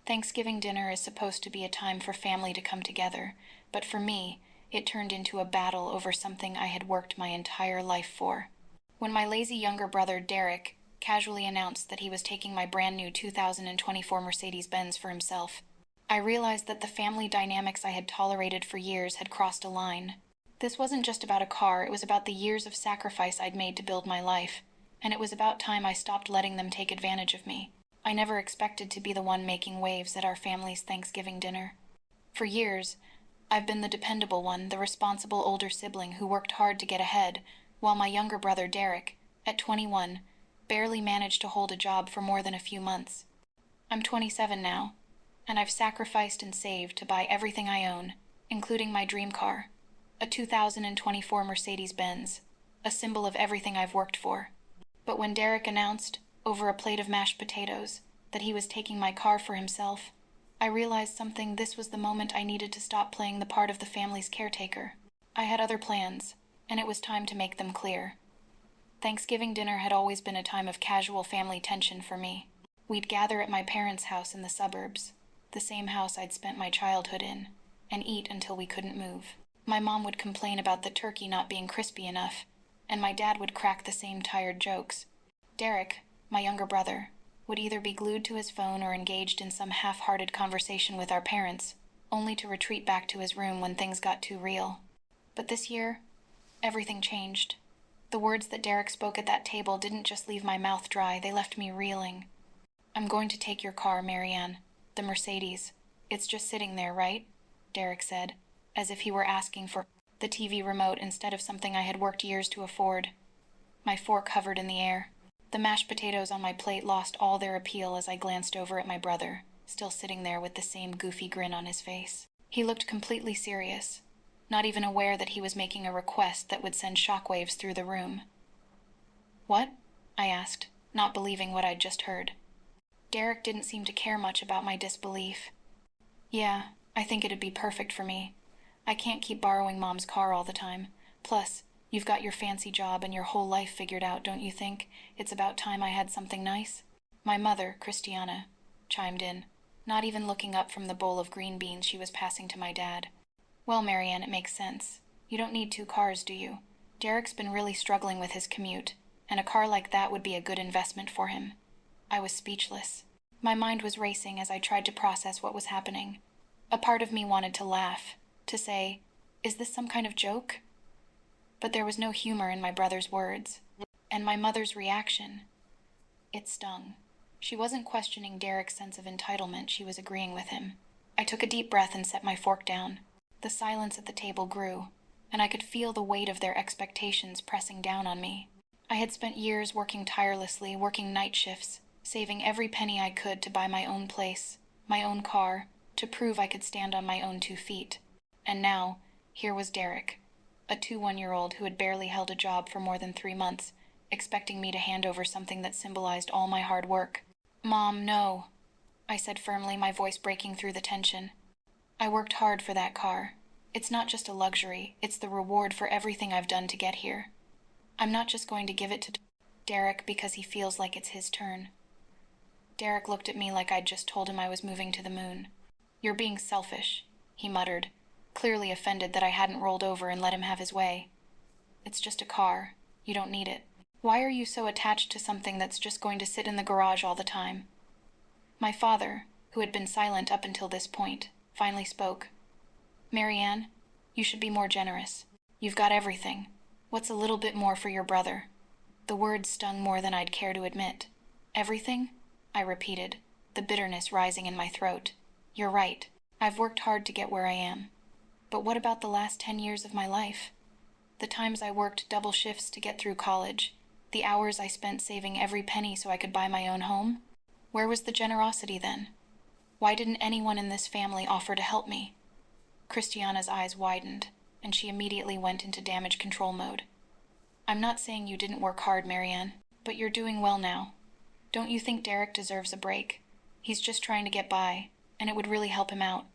Thanksgiving dinner is supposed to be a time for family to come together, but for me, it turned into a battle over something I had worked my entire life for. When my lazy younger brother, Derek, casually announced that he was taking my brand new 2024 Mercedes-Benz for himself, I realized that the family dynamics I had tolerated for years had crossed a line. This wasn't just about a car, it was about the years of sacrifice I'd made to build my life, and it was about time I stopped letting them take advantage of me. I never expected to be the one making waves at our family's Thanksgiving dinner. For years, I've been the dependable one, the responsible older sibling who worked hard to get ahead, while my younger brother Derek, at 21, barely managed to hold a job for more than a few months. I'm 27 now, and I've sacrificed and saved to buy everything I own, including my dream car, a 2024 Mercedes-Benz, a symbol of everything I've worked for. But when Derek announced, over a plate of mashed potatoes, that he was taking my car for himself, I realized something. This was the moment I needed to stop playing the part of the family's caretaker. I had other plans, and it was time to make them clear. Thanksgiving dinner had always been a time of casual family tension for me. We'd gather at my parents' house in the suburbs, the same house I'd spent my childhood in, and eat until we couldn't move. My mom would complain about the turkey not being crispy enough, and my dad would crack the same tired jokes. Derek, my younger brother, would either be glued to his phone or engaged in some half-hearted conversation with our parents, only to retreat back to his room when things got too real. But this year, everything changed. The words that Derek spoke at that table didn't just leave my mouth dry, they left me reeling. "I'm going to take your car, Marianne. The Mercedes. It's just sitting there, right?" Derek said, as if he were asking for the TV remote instead of something I had worked years to afford. My fork hovered in the air. The mashed potatoes on my plate lost all their appeal as I glanced over at my brother, still sitting there with the same goofy grin on his face. He looked completely serious, not even aware that he was making a request that would send shockwaves through the room. "What?" I asked, not believing what I'd just heard. Derek didn't seem to care much about my disbelief. "Yeah, I think it'd be perfect for me. I can't keep borrowing Mom's car all the time. Plus, you've got your fancy job and your whole life figured out, don't you think? It's about time I had something nice." My mother, Christiana, chimed in, not even looking up from the bowl of green beans she was passing to my dad. "Well, Marianne, it makes sense. You don't need two cars, do you? Derek's been really struggling with his commute, and a car like that would be a good investment for him." I was speechless. My mind was racing as I tried to process what was happening. A part of me wanted to laugh, to say, "Is this some kind of joke?" But there was no humor in my brother's words. And my mother's reaction, it stung. She wasn't questioning Derek's sense of entitlement, she was agreeing with him. I took a deep breath and set my fork down. The silence at the table grew, and I could feel the weight of their expectations pressing down on me. I had spent years working tirelessly, working night shifts, saving every penny I could to buy my own place, my own car, to prove I could stand on my own 2 feet. And now, here was Derek, a 21-year-old who had barely held a job for more than 3 months, expecting me to hand over something that symbolized all my hard work. "Mom, no," I said firmly, my voice breaking through the tension. "I worked hard for that car. It's not just a luxury, it's the reward for everything I've done to get here. I'm not just going to give it to Derek because he feels like it's his turn." Derek looked at me like I'd just told him I was moving to the moon. "You're being selfish," he muttered, clearly offended that I hadn't rolled over and let him have his way. "It's just a car. You don't need it. Why are you so attached to something that's just going to sit in the garage all the time?" My father, who had been silent up until this point, finally spoke. "Marianne, you should be more generous. You've got everything. What's a little bit more for your brother?" The words stung more than I'd care to admit. "Everything?" I repeated, the bitterness rising in my throat. "You're right. I've worked hard to get where I am. But what about the last 10 years of my life? The times I worked double shifts to get through college, the hours I spent saving every penny so I could buy my own home? Where was the generosity then? Why didn't anyone in this family offer to help me?" Christiana's eyes widened, and she immediately went into damage control mode. "I'm not saying you didn't work hard, Marianne, but you're doing well now. Don't you think Derek deserves a break? He's just trying to get by, and it would really help him out."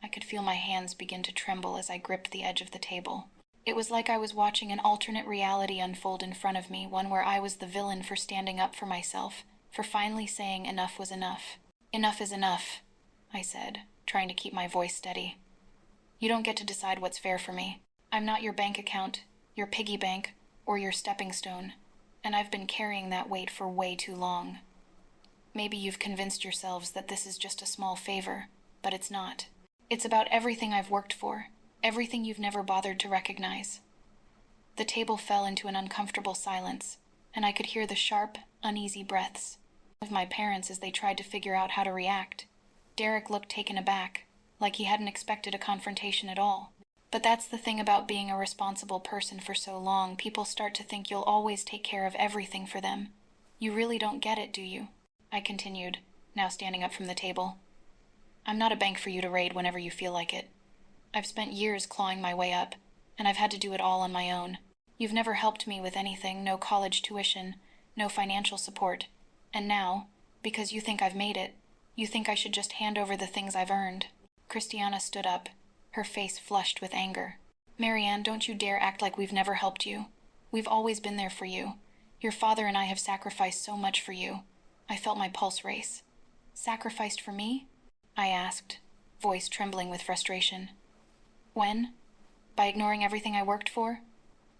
I could feel my hands begin to tremble as I gripped the edge of the table. It was like I was watching an alternate reality unfold in front of me, one where I was the villain for standing up for myself, for finally saying enough was enough. Enough is enough, I said, trying to keep my voice steady. You don't get to decide what's fair for me. I'm not your bank account, your piggy bank, or your stepping stone, and I've been carrying that weight for way too long. Maybe you've convinced yourselves that this is just a small favor, but it's not. It's about everything I've worked for, everything you've never bothered to recognize. The table fell into an uncomfortable silence, and I could hear the sharp, uneasy breaths of my parents as they tried to figure out how to react. Derek looked taken aback, like he hadn't expected a confrontation at all. But that's the thing about being a responsible person for so long. People start to think you'll always take care of everything for them. You really don't get it, do you? I continued, now standing up from the table. I'm not a bank for you to raid whenever you feel like it. I've spent years clawing my way up, and I've had to do it all on my own. You've never helped me with anything, no college tuition, no financial support. And now, because you think I've made it, you think I should just hand over the things I've earned. Christiana stood up, her face flushed with anger. Marianne, don't you dare act like we've never helped you. We've always been there for you. Your father and I have sacrificed so much for you. I felt my pulse race. Sacrificed for me? I asked, voice trembling with frustration. When? By ignoring everything I worked for?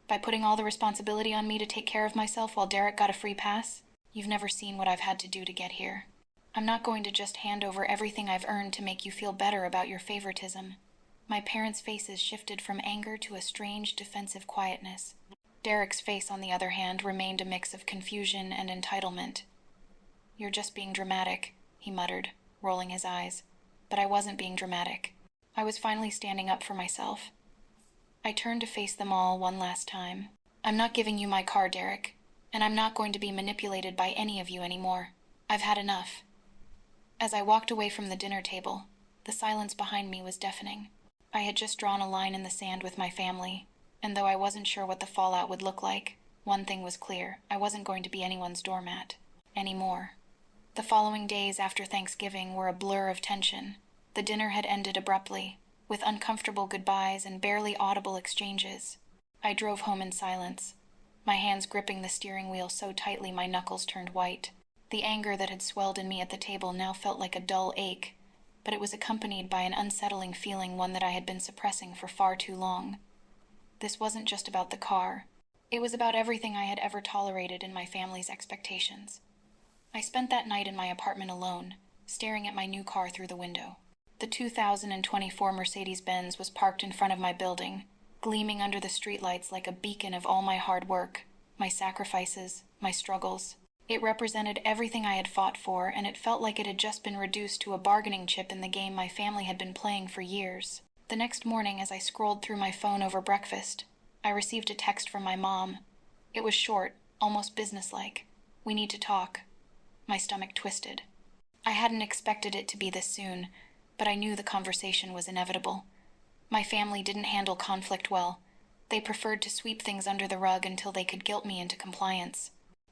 By putting all the responsibility on me to take care of myself while Derek got a free pass? You've never seen what I've had to do to get here. I'm not going to just hand over everything I've earned to make you feel better about your favoritism. My parents' faces shifted from anger to a strange, defensive quietness. Derek's face, on the other hand, remained a mix of confusion and entitlement. You're just being dramatic, he muttered, rolling his eyes. But I wasn't being dramatic. I was finally standing up for myself. I turned to face them all one last time. I'm not giving you my car, Derek, and I'm not going to be manipulated by any of you anymore. I've had enough. As I walked away from the dinner table, the silence behind me was deafening. I had just drawn a line in the sand with my family, and though I wasn't sure what the fallout would look like, one thing was clear: I wasn't going to be anyone's doormat anymore. The following days after Thanksgiving were a blur of tension. The dinner had ended abruptly, with uncomfortable goodbyes and barely audible exchanges. I drove home in silence, my hands gripping the steering wheel so tightly my knuckles turned white. The anger that had swelled in me at the table now felt like a dull ache, but it was accompanied by an unsettling feeling, one that I had been suppressing for far too long. This wasn't just about the car. It was about everything I had ever tolerated in my family's expectations. I spent that night in my apartment alone, staring at my new car through the window. The 2024 Mercedes-Benz was parked in front of my building, gleaming under the streetlights like a beacon of all my hard work, my sacrifices, my struggles. It represented everything I had fought for, and it felt like it had just been reduced to a bargaining chip in the game my family had been playing for years. The next morning, as I scrolled through my phone over breakfast, I received a text from my mom. It was short, almost businesslike. "We need to talk." My stomach twisted. I hadn't expected it to be this soon, but I knew the conversation was inevitable. My family didn't handle conflict well. They preferred to sweep things under the rug until they could guilt me into compliance.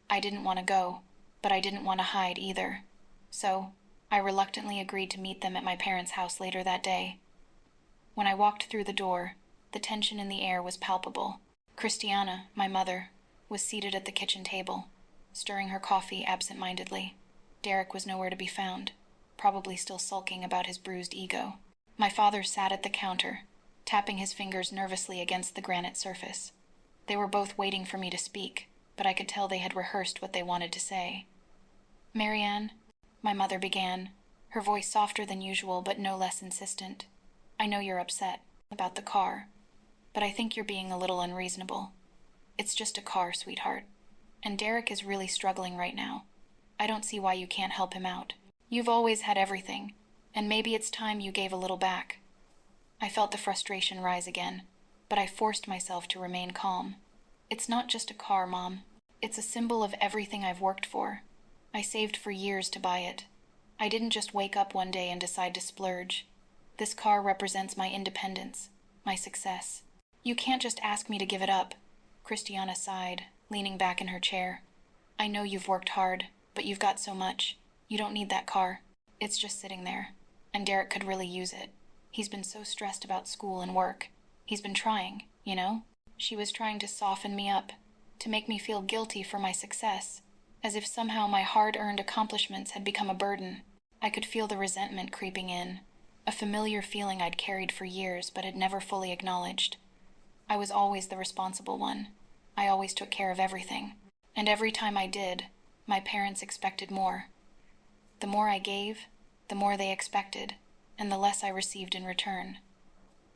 I didn't want to go, but I didn't want to hide either. So, I reluctantly agreed to meet them at my parents' house later that day. When I walked through the door, the tension in the air was palpable. Christiana, my mother, was seated at the kitchen table, stirring her coffee absent-mindedly. Derek was nowhere to be found, probably still sulking about his bruised ego. My father sat at the counter, tapping his fingers nervously against the granite surface. They were both waiting for me to speak, but I could tell they had rehearsed what they wanted to say. "Marianne," my mother began, her voice softer than usual but no less insistent. "I know you're upset about the car, but I think you're being a little unreasonable. It's just a car, sweetheart. And Derek is really struggling right now. I don't see why you can't help him out. You've always had everything, and maybe it's time you gave a little back." I felt the frustration rise again, but I forced myself to remain calm. "It's not just a car, Mom. It's a symbol of everything I've worked for. I saved for years to buy it. I didn't just wake up one day and decide to splurge. This car represents my independence, my success. You can't just ask me to give it up." Christiana sighed, leaning back in her chair. "I know you've worked hard, but you've got so much. You don't need that car. It's just sitting there. And Derek could really use it. He's been so stressed about school and work. He's been trying, you know?" She was trying to soften me up, to make me feel guilty for my success, as if somehow my hard-earned accomplishments had become a burden. I could feel the resentment creeping in, a familiar feeling I'd carried for years but had never fully acknowledged. I was always the responsible one. I always took care of everything. And every time I did, my parents expected more. The more I gave, the more they expected, and the less I received in return.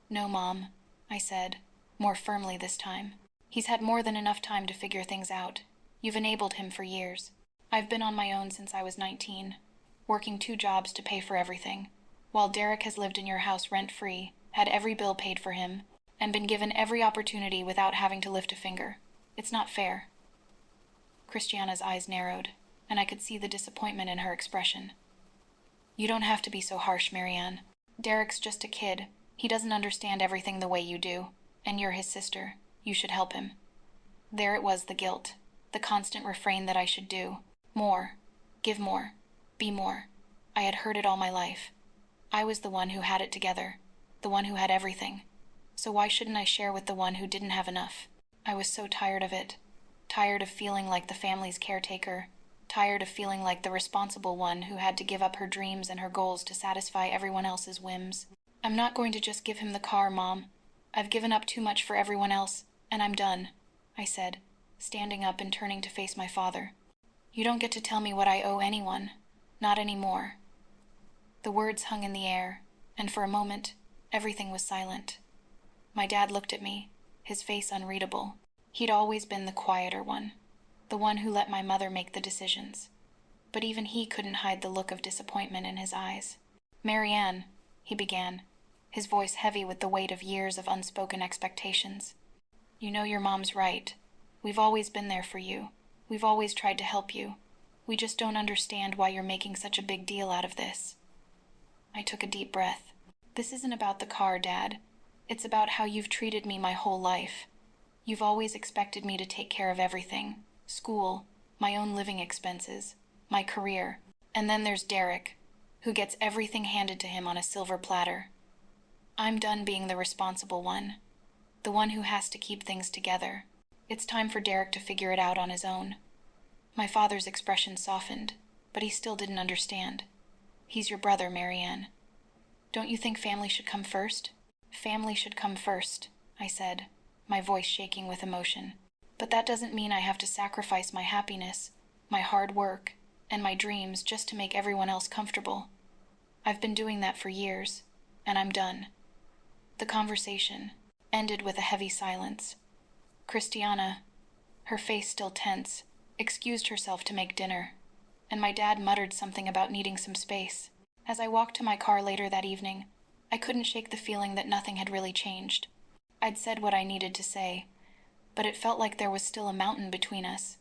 "No, Mom," I said, more firmly this time. "He's had more than enough time to figure things out. You've enabled him for years. I've been on my own since I was 19, working 2 jobs to pay for everything, while Derek has lived in your house rent-free, had every bill paid for him, and been given every opportunity without having to lift a finger. It's not fair." Christiana's eyes narrowed, and I could see the disappointment in her expression. "You don't have to be so harsh, Marianne. Derek's just a kid. He doesn't understand everything the way you do, and you're his sister. You should help him." There it was, the guilt, the constant refrain that I should do more, give more, be more. I had heard it all my life. I was the one who had it together, the one who had everything. So why shouldn't I share with the one who didn't have enough? I was so tired of it. Tired of feeling like the family's caretaker. Tired of feeling like the responsible one who had to give up her dreams and her goals to satisfy everyone else's whims. "I'm not going to just give him the car, Mom. I've given up too much for everyone else, and I'm done," I said, standing up and turning to face my father. "You don't get to tell me what I owe anyone. Not anymore." The words hung in the air, and for a moment, everything was silent. My dad looked at me, his face unreadable. He'd always been the quieter one, the one who let my mother make the decisions. But even he couldn't hide the look of disappointment in his eyes. "Marianne," he began, his voice heavy with the weight of years of unspoken expectations. "You know your mom's right. We've always been there for you. We've always tried to help you. We just don't understand why you're making such a big deal out of this." I took a deep breath. "This isn't about the car, Dad. It's about how you've treated me my whole life. You've always expected me to take care of everything. School, my own living expenses, my career. And then there's Derek, who gets everything handed to him on a silver platter. I'm done being the responsible one, the one who has to keep things together. It's time for Derek to figure it out on his own." My father's expression softened, but he still didn't understand. "He's your brother, Marianne. Don't you think family should come first?" "Family should come first," I said, my voice shaking with emotion. "But that doesn't mean I have to sacrifice my happiness, my hard work, and my dreams just to make everyone else comfortable. I've been doing that for years, and I'm done." The conversation ended with a heavy silence. Christiana, her face still tense, excused herself to make dinner, and my dad muttered something about needing some space. As I walked to my car later that evening, I couldn't shake the feeling that nothing had really changed. I'd said what I needed to say, but it felt like there was still a mountain between us,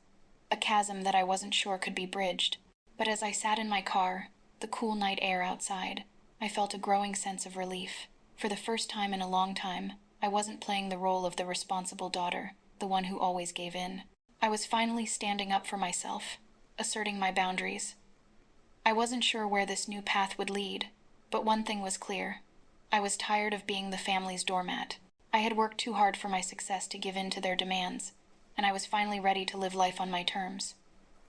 a chasm that I wasn't sure could be bridged. But as I sat in my car, the cool night air outside, I felt a growing sense of relief. For the first time in a long time, I wasn't playing the role of the responsible daughter, the one who always gave in. I was finally standing up for myself, asserting my boundaries. I wasn't sure where this new path would lead, but one thing was clear. I was tired of being the family's doormat. I had worked too hard for my success to give in to their demands, and I was finally ready to live life on my terms.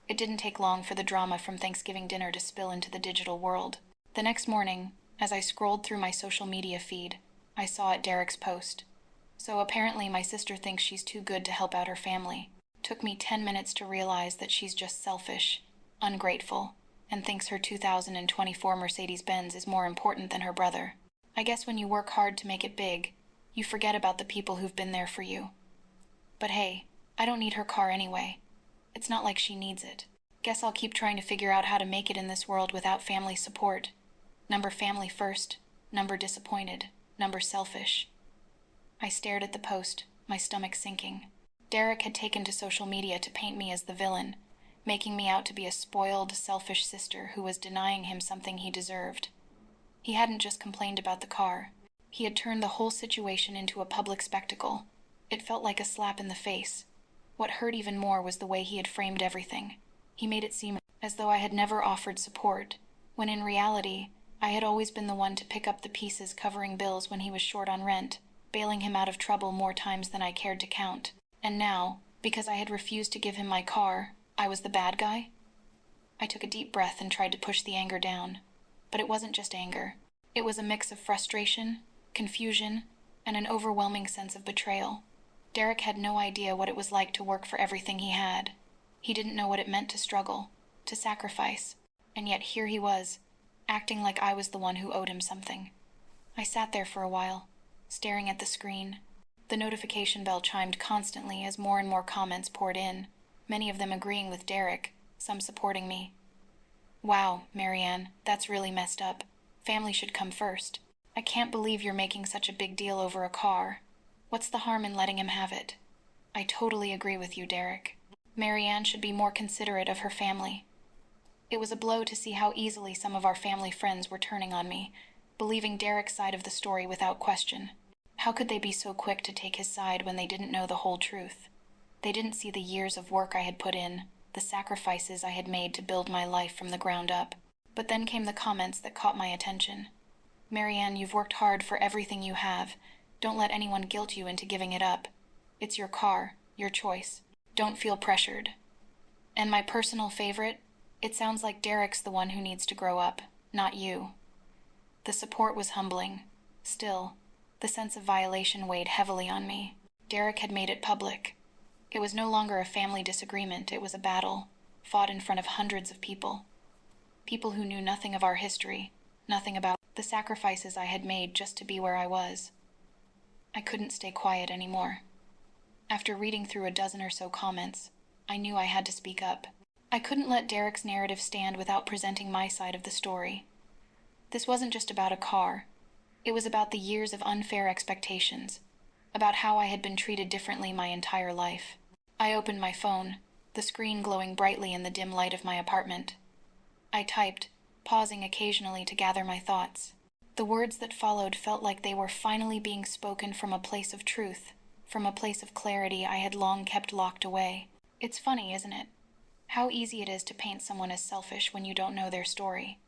It didn't take long for the drama from Thanksgiving dinner to spill into the digital world. The next morning, as I scrolled through my social media feed, I saw Derek's post. So apparently my sister thinks she's too good to help out her family. Took me 10 minutes to realize that she's just selfish, ungrateful, and thinks her 2024 Mercedes-Benz is more important than her brother. I guess when you work hard to make it big, you forget about the people who've been there for you. But hey, I don't need her car anyway. It's not like she needs it. Guess I'll keep trying to figure out how to make it in this world without family support. Number family first, number disappointed, number selfish. I stared at the post, my stomach sinking. Derek had taken to social media to paint me as the villain, making me out to be a spoiled, selfish sister who was denying him something he deserved. He hadn't just complained about the car. He had turned the whole situation into a public spectacle. It felt like a slap in the face. What hurt even more was the way he had framed everything. He made it seem as though I had never offered support, when in reality, I had always been the one to pick up the pieces covering bills when he was short on rent, bailing him out of trouble more times than I cared to count. And now, because I had refused to give him my car, I was the bad guy? I took a deep breath and tried to push the anger down. But it wasn't just anger. It was a mix of frustration, confusion, and an overwhelming sense of betrayal. Derek had no idea what it was like to work for everything he had. He didn't know what it meant to struggle, to sacrifice, and yet here he was, acting like I was the one who owed him something. I sat there for a while, staring at the screen. The notification bell chimed constantly as more and more comments poured in, many of them agreeing with Derek, some supporting me. "Wow, Marianne, that's really messed up. Family should come first. I can't believe you're making such a big deal over a car. What's the harm in letting him have it?" "I totally agree with you, Derek. Marianne should be more considerate of her family." It was a blow to see how easily some of our family friends were turning on me, believing Derek's side of the story without question. How could they be so quick to take his side when they didn't know the whole truth? They didn't see the years of work I had put in, the sacrifices I had made to build my life from the ground up. But then came the comments that caught my attention. "Marianne, you've worked hard for everything you have. Don't let anyone guilt you into giving it up. It's your car, your choice. Don't feel pressured." And my personal favorite, "It sounds like Derek's the one who needs to grow up, not you." The support was humbling. Still, the sense of violation weighed heavily on me. Derek had made it public. It was no longer a family disagreement, it was a battle, fought in front of hundreds of people. People who knew nothing of our history, nothing about the sacrifices I had made just to be where I was. I couldn't stay quiet anymore. After reading through a dozen or so comments, I knew I had to speak up. I couldn't let Derek's narrative stand without presenting my side of the story. This wasn't just about a car. It was about the years of unfair expectations, about how I had been treated differently my entire life. I opened my phone, the screen glowing brightly in the dim light of my apartment. I typed, pausing occasionally to gather my thoughts. The words that followed felt like they were finally being spoken from a place of truth, from a place of clarity I had long kept locked away. It's funny, isn't it? How easy it is to paint someone as selfish when you don't know their story.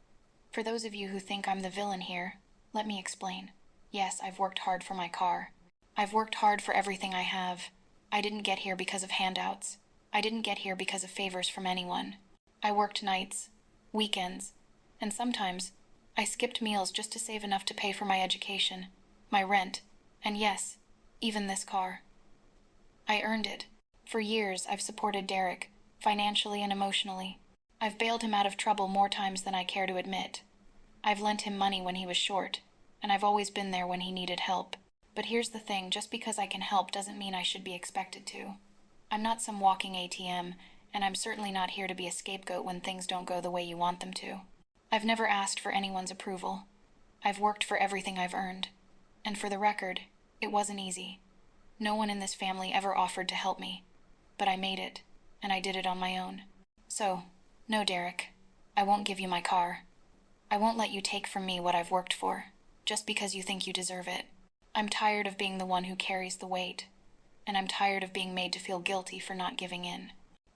For those of you who think I'm the villain here, let me explain. Yes, I've worked hard for my car. I've worked hard for everything I have. I didn't get here because of handouts. I didn't get here because of favors from anyone. I worked nights, weekends, and sometimes I skipped meals just to save enough to pay for my education, my rent, and yes, even this car. I earned it. For years, I've supported Derek, financially and emotionally. I've bailed him out of trouble more times than I care to admit. I've lent him money when he was short, and I've always been there when he needed help. But here's the thing, just because I can help doesn't mean I should be expected to. I'm not some walking ATM, and I'm certainly not here to be a scapegoat when things don't go the way you want them to. I've never asked for anyone's approval. I've worked for everything I've earned. And for the record, it wasn't easy. No one in this family ever offered to help me. But I made it, and I did it on my own. So, no, Derek, I won't give you my car. I won't let you take from me what I've worked for, just because you think you deserve it. I'm tired of being the one who carries the weight, and I'm tired of being made to feel guilty for not giving in.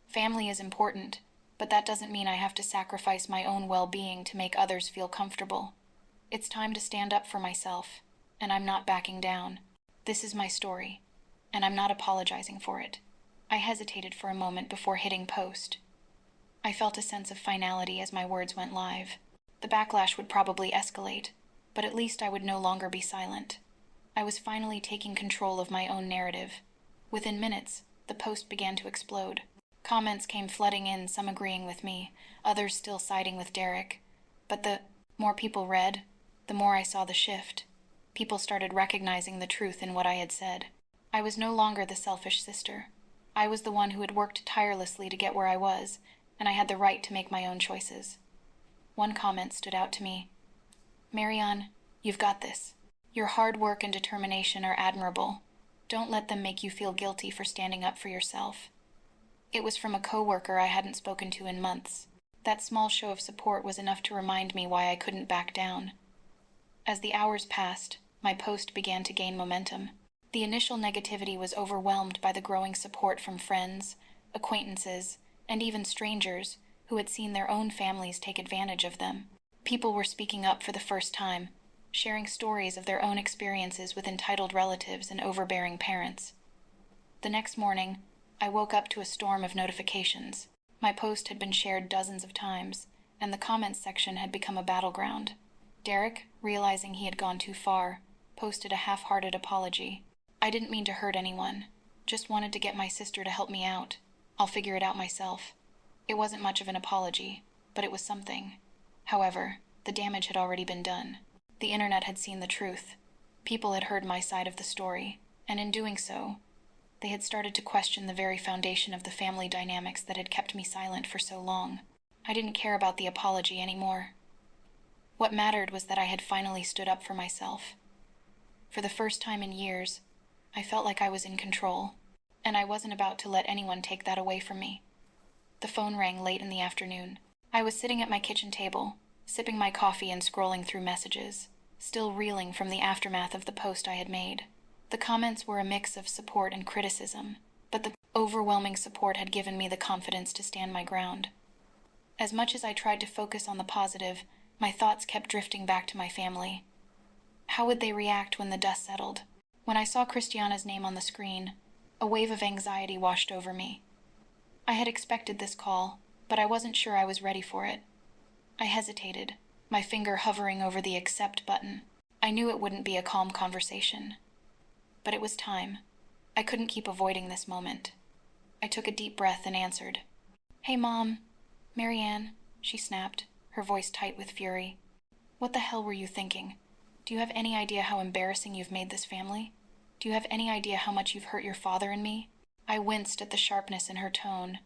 Family is important, but that doesn't mean I have to sacrifice my own well-being to make others feel comfortable. It's time to stand up for myself, and I'm not backing down. This is my story, and I'm not apologizing for it. I hesitated for a moment before hitting post. I felt a sense of finality as my words went live. The backlash would probably escalate, but at least I would no longer be silent. I was finally taking control of my own narrative. Within minutes, the post began to explode. Comments came flooding in, some agreeing with me, others still siding with Derek. But the more people read, the more I saw the shift. People started recognizing the truth in what I had said. I was no longer the selfish sister. I was the one who had worked tirelessly to get where I was, and I had the right to make my own choices. One comment stood out to me. "Marianne, you've got this. Your hard work and determination are admirable. Don't let them make you feel guilty for standing up for yourself." It was from a coworker I hadn't spoken to in months. That small show of support was enough to remind me why I couldn't back down. As the hours passed, my post began to gain momentum. The initial negativity was overwhelmed by the growing support from friends, acquaintances, and even strangers who had seen their own families take advantage of them. People were speaking up for the first time, sharing stories of their own experiences with entitled relatives and overbearing parents. The next morning, I woke up to a storm of notifications. My post had been shared dozens of times, and the comments section had become a battleground. Derek, realizing he had gone too far, posted a half-hearted apology. "I didn't mean to hurt anyone. Just wanted to get my sister to help me out. I'll figure it out myself." It wasn't much of an apology, but it was something. However, the damage had already been done. The internet had seen the truth. People had heard my side of the story, and in doing so, they had started to question the very foundation of the family dynamics that had kept me silent for so long. I didn't care about the apology anymore. What mattered was that I had finally stood up for myself. For the first time in years, I felt like I was in control, and I wasn't about to let anyone take that away from me. The phone rang late in the afternoon. I was sitting at my kitchen table, sipping my coffee and scrolling through messages, still reeling from the aftermath of the post I had made. The comments were a mix of support and criticism, but the overwhelming support had given me the confidence to stand my ground. As much as I tried to focus on the positive, my thoughts kept drifting back to my family. How would they react when the dust settled? When I saw Christiana's name on the screen, a wave of anxiety washed over me. I had expected this call, but I wasn't sure I was ready for it. I hesitated, my finger hovering over the accept button. I knew it wouldn't be a calm conversation. But it was time. I couldn't keep avoiding this moment. I took a deep breath and answered. "Hey, Mom. Marianne," she snapped, her voice tight with fury. "What the hell were you thinking? Do you have any idea how embarrassing you've made this family? Do you have any idea how much you've hurt your father and me?" I winced at the sharpness in her tone,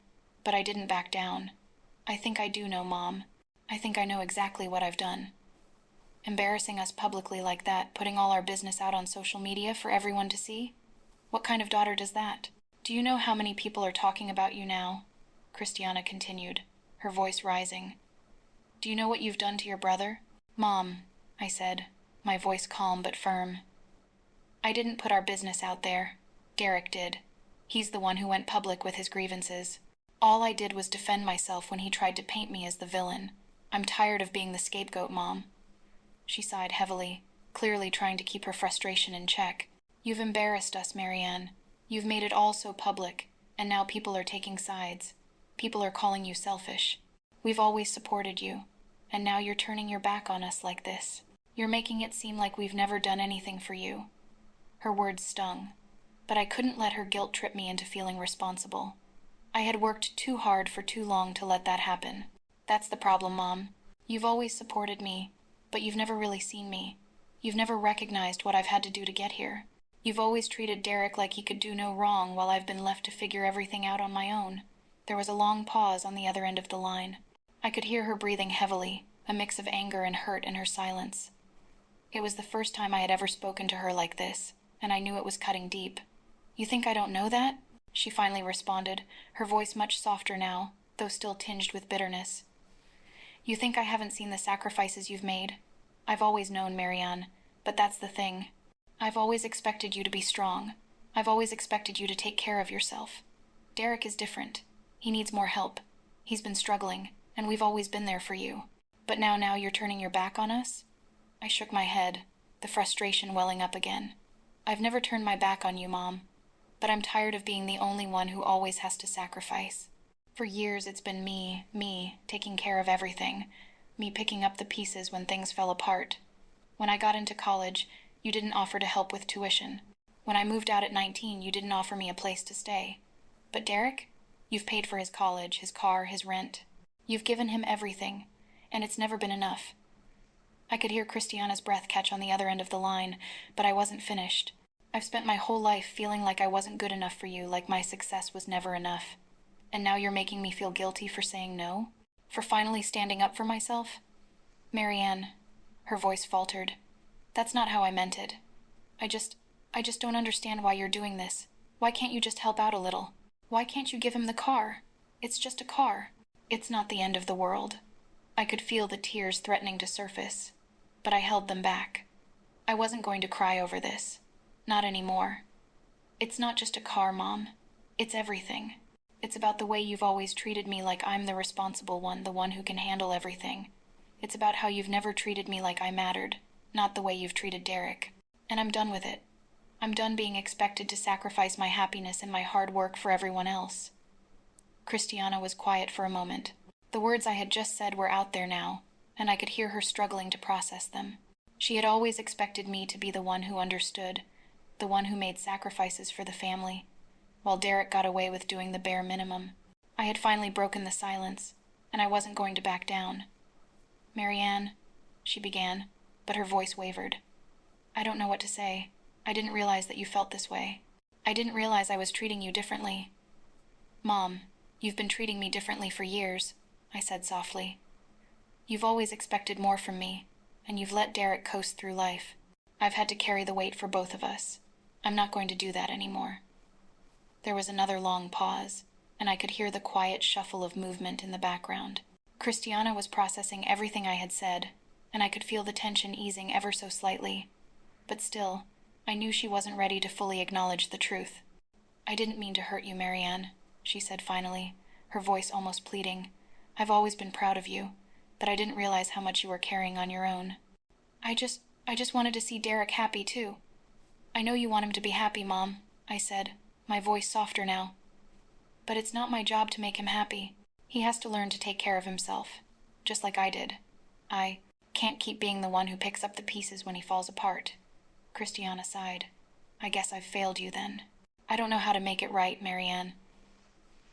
but I didn't back down. "I think I do know, Mom. I think I know exactly what I've done." Embarrassing us publicly like that, putting all our business out on social media for everyone to see? What kind of daughter does that? "Do you know how many people are talking about you now?" Christiana continued, her voice rising. "Do you know what you've done to your brother?" "Mom," I said, my voice calm but firm. "I didn't put our business out there. Derek did. He's the one who went public with his grievances. All I did was defend myself when he tried to paint me as the villain. I'm tired of being the scapegoat, Mom." She sighed heavily, clearly trying to keep her frustration in check. "You've embarrassed us, Marianne. You've made it all so public, and now people are taking sides. People are calling you selfish. We've always supported you, and now you're turning your back on us like this. You're making it seem like we've never done anything for you." Her words stung, but I couldn't let her guilt trip me into feeling responsible. I had worked too hard for too long to let that happen. "That's the problem, Mom. You've always supported me, but you've never really seen me. You've never recognized what I've had to do to get here. You've always treated Derek like he could do no wrong while I've been left to figure everything out on my own." There was a long pause on the other end of the line. I could hear her breathing heavily, a mix of anger and hurt in her silence. It was the first time I had ever spoken to her like this, and I knew it was cutting deep. "You think I don't know that?" she finally responded, her voice much softer now, though still tinged with bitterness. "You think I haven't seen the sacrifices you've made? I've always known, Marianne, but that's the thing. I've always expected you to be strong. I've always expected you to take care of yourself. Derek is different. He needs more help. He's been struggling, and we've always been there for you. But now you're turning your back on us?" I shook my head, the frustration welling up again. "I've never turned my back on you, Mom, but I'm tired of being the only one who always has to sacrifice. For years it's been me, taking care of everything, me picking up the pieces when things fell apart. When I got into college, you didn't offer to help with tuition. When I moved out at 19, you didn't offer me a place to stay. But Derek? You've paid for his college, his car, his rent. You've given him everything, and it's never been enough." I could hear Christiana's breath catch on the other end of the line, but I wasn't finished. "I've spent my whole life feeling like I wasn't good enough for you, like my success was never enough. And now you're making me feel guilty for saying no? For finally standing up for myself?" "Marianne," her voice faltered, "that's not how I meant it. I just don't understand why you're doing this. Why can't you just help out a little? Why can't you give him the car? It's just a car. It's not the end of the world." I could feel the tears threatening to surface, but I held them back. I wasn't going to cry over this. Not anymore. "It's not just a car, Mom. It's everything. It's about the way you've always treated me like I'm the responsible one, the one who can handle everything. It's about how you've never treated me like I mattered, not the way you've treated Derek. And I'm done with it. I'm done being expected to sacrifice my happiness and my hard work for everyone else." Christiana was quiet for a moment. The words I had just said were out there now, and I could hear her struggling to process them. She had always expected me to be the one who understood, the one who made sacrifices for the family, while Derek got away with doing the bare minimum. I had finally broken the silence, and I wasn't going to back down. "Marianne," she began, but her voice wavered. "I don't know what to say. I didn't realize that you felt this way. I didn't realize I was treating you differently." "Mom, you've been treating me differently for years," I said softly. "You've always expected more from me, and you've let Derek coast through life. I've had to carry the weight for both of us. I'm not going to do that anymore." There was another long pause, and I could hear the quiet shuffle of movement in the background. Christiana was processing everything I had said, and I could feel the tension easing ever so slightly. But still, I knew she wasn't ready to fully acknowledge the truth. "I didn't mean to hurt you, Marianne," she said finally, her voice almost pleading. "I've always been proud of you, but I didn't realize how much you were carrying on your own. I just wanted to see Derek happy, too." "I know you want him to be happy, Mom," I said, my voice softer now. "But it's not my job to make him happy. He has to learn to take care of himself, just like I did. I can't keep being the one who picks up the pieces when he falls apart." Christiana sighed. "I guess I've failed you then. I don't know how to make it right, Marianne."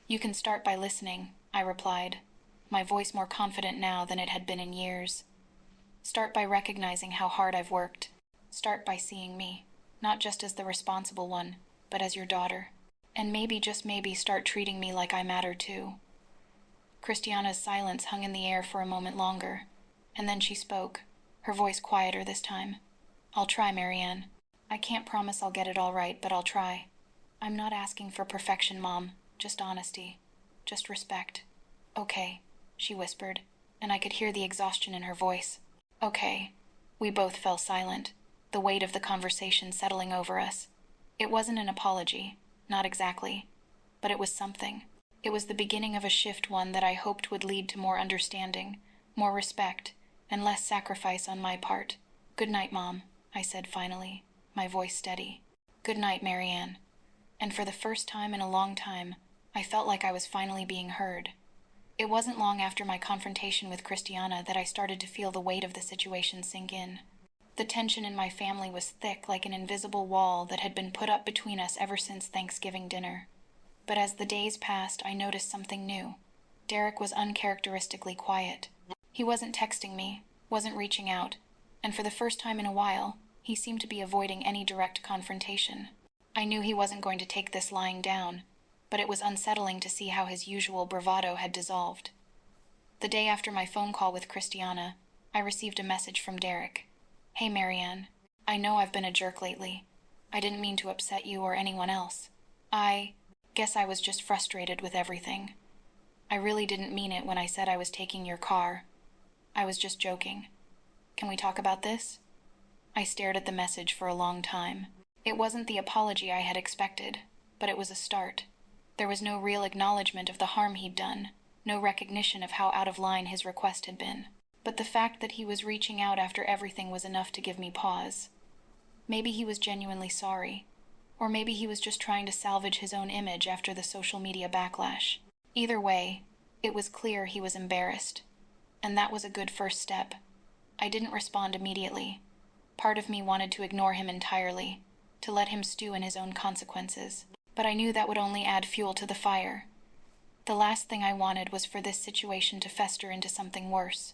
"You can start by listening," I replied, my voice more confident now than it had been in years. "Start by recognizing how hard I've worked. Start by seeing me, not just as the responsible one, but as your daughter. And maybe, just maybe, start treating me like I matter too." Christiana's silence hung in the air for a moment longer, and then she spoke, her voice quieter this time. "I'll try, Marianne. I can't promise I'll get it all right, but I'll try. I'm not asking for perfection, Mom, just honesty, just respect." "Okay," she whispered, and I could hear the exhaustion in her voice. "Okay." We both fell silent, the weight of the conversation settling over us. It wasn't an apology, not exactly, but it was something. It was the beginning of a shift, one that I hoped would lead to more understanding, more respect, and less sacrifice on my part. "Good night, Mom," I said finally, my voice steady. "Good night, Marianne." And for the first time in a long time, I felt like I was finally being heard. It wasn't long after my confrontation with Christiana that I started to feel the weight of the situation sink in. The tension in my family was thick, like an invisible wall that had been put up between us ever since Thanksgiving dinner. But as the days passed, I noticed something new. Derek was uncharacteristically quiet. He wasn't texting me, wasn't reaching out, and for the first time in a while, he seemed to be avoiding any direct confrontation. I knew he wasn't going to take this lying down, but it was unsettling to see how his usual bravado had dissolved. The day after my phone call with Christiana, I received a message from Derek. "Hey, Marianne, I know I've been a jerk lately. I didn't mean to upset you or anyone else. I guess I was just frustrated with everything. I really didn't mean it when I said I was taking your car. I was just joking. Can we talk about this?" I stared at the message for a long time. It wasn't the apology I had expected, but it was a start. There was no real acknowledgement of the harm he'd done, no recognition of how out of line his request had been. But the fact that he was reaching out after everything was enough to give me pause. Maybe he was genuinely sorry, or maybe he was just trying to salvage his own image after the social media backlash. Either way, it was clear he was embarrassed, and that was a good first step. I didn't respond immediately. Part of me wanted to ignore him entirely, to let him stew in his own consequences, but I knew that would only add fuel to the fire. The last thing I wanted was for this situation to fester into something worse.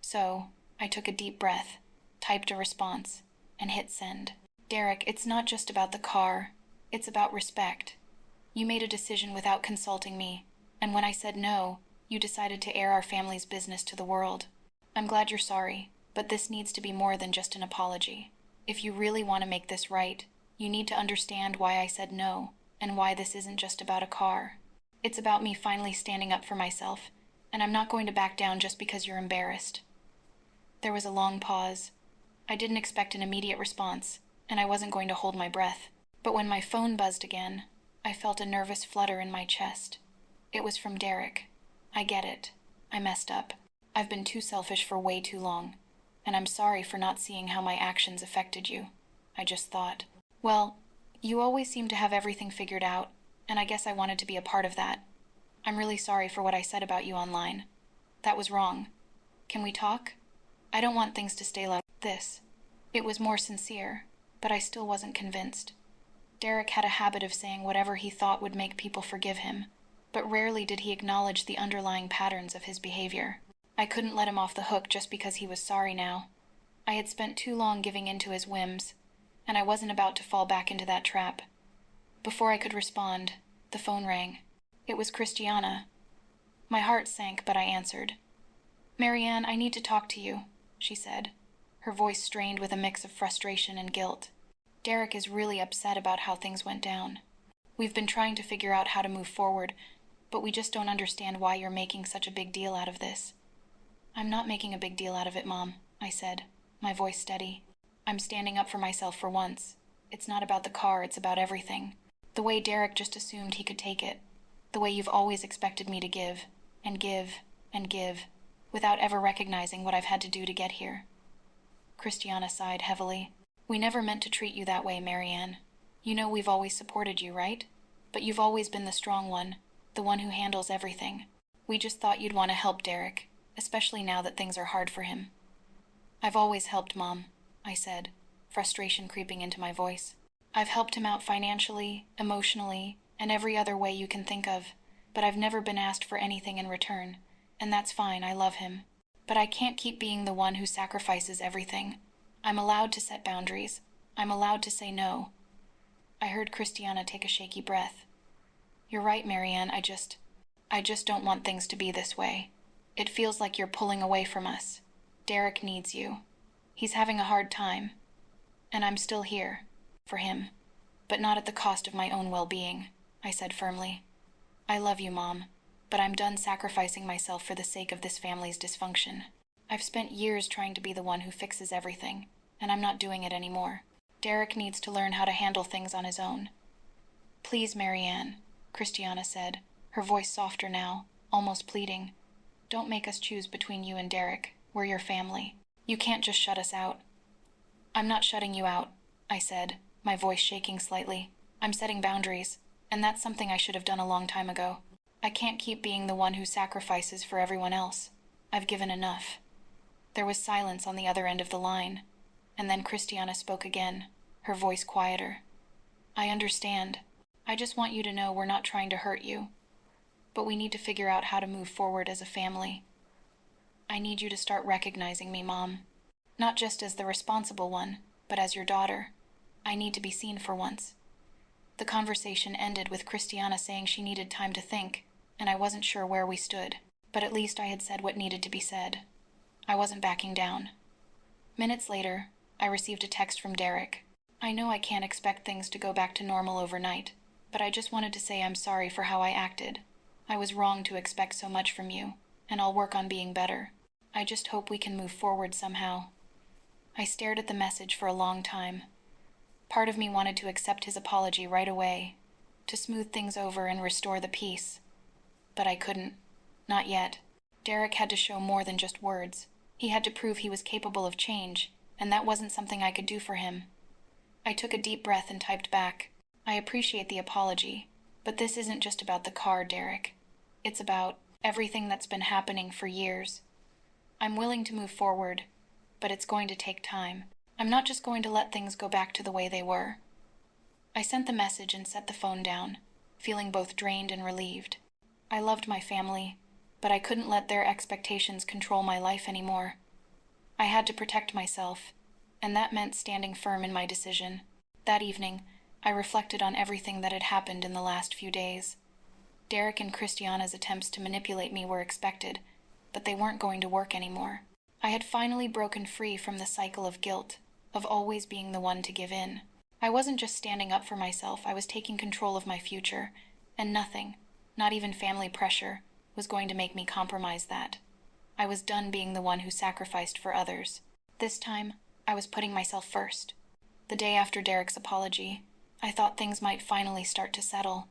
So, I took a deep breath, typed a response, and hit send. "Derek, it's not just about the car. It's about respect. You made a decision without consulting me, and when I said no, you decided to air our family's business to the world. I'm glad you're sorry, but this needs to be more than just an apology. If you really want to make this right, you need to understand why I said no, and why this isn't just about a car. It's about me finally standing up for myself, and I'm not going to back down just because you're embarrassed." There was a long pause. I didn't expect an immediate response, and I wasn't going to hold my breath. But when my phone buzzed again, I felt a nervous flutter in my chest. It was from Derek. "I get it. I messed up. I've been too selfish for way too long, and I'm sorry for not seeing how my actions affected you. I just thought, well, you always seem to have everything figured out, and I guess I wanted to be a part of that. I'm really sorry for what I said about you online. That was wrong. Can we talk? I don't want things to stay like this." It was more sincere, but I still wasn't convinced. Derek had a habit of saying whatever he thought would make people forgive him, but rarely did he acknowledge the underlying patterns of his behavior. I couldn't let him off the hook just because he was sorry now. I had spent too long giving in to his whims, and I wasn't about to fall back into that trap. Before I could respond, the phone rang. It was Christiana. My heart sank, but I answered. "Marianne, I need to talk to you," she said, her voice strained with a mix of frustration and guilt. "Derek is really upset about how things went down. We've been trying to figure out how to move forward, but we just don't understand why you're making such a big deal out of this." "I'm not making a big deal out of it, Mom," I said, my voice steady. "I'm standing up for myself for once. It's not about the car, it's about everything. The way Derek just assumed he could take it. The way you've always expected me to give, and give, and give, without ever recognizing what I've had to do to get here." Christiana sighed heavily. "We never meant to treat you that way, Marianne. You know we've always supported you, right? But you've always been the strong one, the one who handles everything. We just thought you'd want to help Derek, especially now that things are hard for him." "I've always helped, Mom," I said, frustration creeping into my voice. "I've helped him out financially, emotionally, and every other way you can think of, but I've never been asked for anything in return, and that's fine, I love him. But I can't keep being the one who sacrifices everything. I'm allowed to set boundaries. I'm allowed to say no." I heard Christiana take a shaky breath. "You're right, Marianne, I just don't want things to be this way. It feels like you're pulling away from us. Derek needs you. He's having a hard time. And I'm still here, for him, but not at the cost of my own well-being," I said firmly. "I love you, Mom, but I'm done sacrificing myself for the sake of this family's dysfunction. I've spent years trying to be the one who fixes everything, and I'm not doing it anymore. Derek needs to learn how to handle things on his own." "Please, Marianne," Christiana said, her voice softer now, almost pleading. "Don't make us choose between you and Derek. We're your family. You can't just shut us out." "I'm not shutting you out," I said, my voice shaking slightly. "I'm setting boundaries, and that's something I should have done a long time ago. I can't keep being the one who sacrifices for everyone else. I've given enough." There was silence on the other end of the line, and then Christiana spoke again, her voice quieter. "I understand. I just want you to know we're not trying to hurt you. But we need to figure out how to move forward as a family. I need you to start recognizing me, Mom. Not just as the responsible one, but as your daughter. I need to be seen for once." The conversation ended with Christiana saying she needed time to think, and I wasn't sure where we stood, but at least I had said what needed to be said. I wasn't backing down. Minutes later, I received a text from Derek. "I know I can't expect things to go back to normal overnight, but I just wanted to say I'm sorry for how I acted. I was wrong to expect so much from you, and I'll work on being better. I just hope we can move forward somehow." I stared at the message for a long time. Part of me wanted to accept his apology right away, to smooth things over and restore the peace. But I couldn't. Not yet. Derek had to show more than just words. He had to prove he was capable of change, and that wasn't something I could do for him. I took a deep breath and typed back, "I appreciate the apology, but this isn't just about the car, Derek. It's about everything that's been happening for years. I'm willing to move forward, but it's going to take time. I'm not just going to let things go back to the way they were." I sent the message and set the phone down, feeling both drained and relieved. I loved my family, but I couldn't let their expectations control my life anymore. I had to protect myself, and that meant standing firm in my decision. That evening, I reflected on everything that had happened in the last few days. Derek and Christiana's attempts to manipulate me were expected, but they weren't going to work anymore. I had finally broken free from the cycle of guilt, of always being the one to give in. I wasn't just standing up for myself, I was taking control of my future, and nothing, not even family pressure, was going to make me compromise that. I was done being the one who sacrificed for others. This time, I was putting myself first. The day after Derek's apology, I thought things might finally start to settle.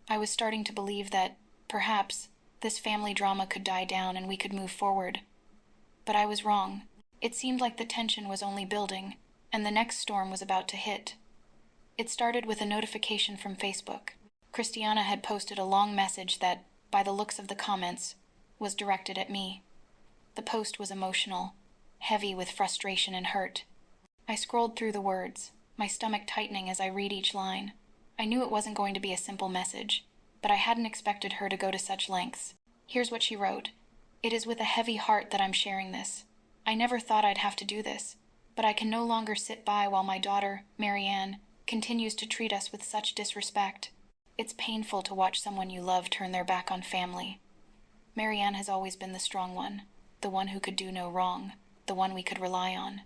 I was starting to believe that, perhaps, this family drama could die down and we could move forward. But I was wrong. It seemed like the tension was only building, and the next storm was about to hit. It started with a notification from Facebook. Christiana had posted a long message that, by the looks of the comments, was directed at me. The post was emotional, heavy with frustration and hurt. I scrolled through the words, my stomach tightening as I read each line. I knew it wasn't going to be a simple message, but I hadn't expected her to go to such lengths. Here's what she wrote. "It is with a heavy heart that I'm sharing this. I never thought I'd have to do this, but I can no longer sit by while my daughter, Marianne, continues to treat us with such disrespect. It's painful to watch someone you love turn their back on family. Marianne has always been the strong one, the one who could do no wrong, the one we could rely on.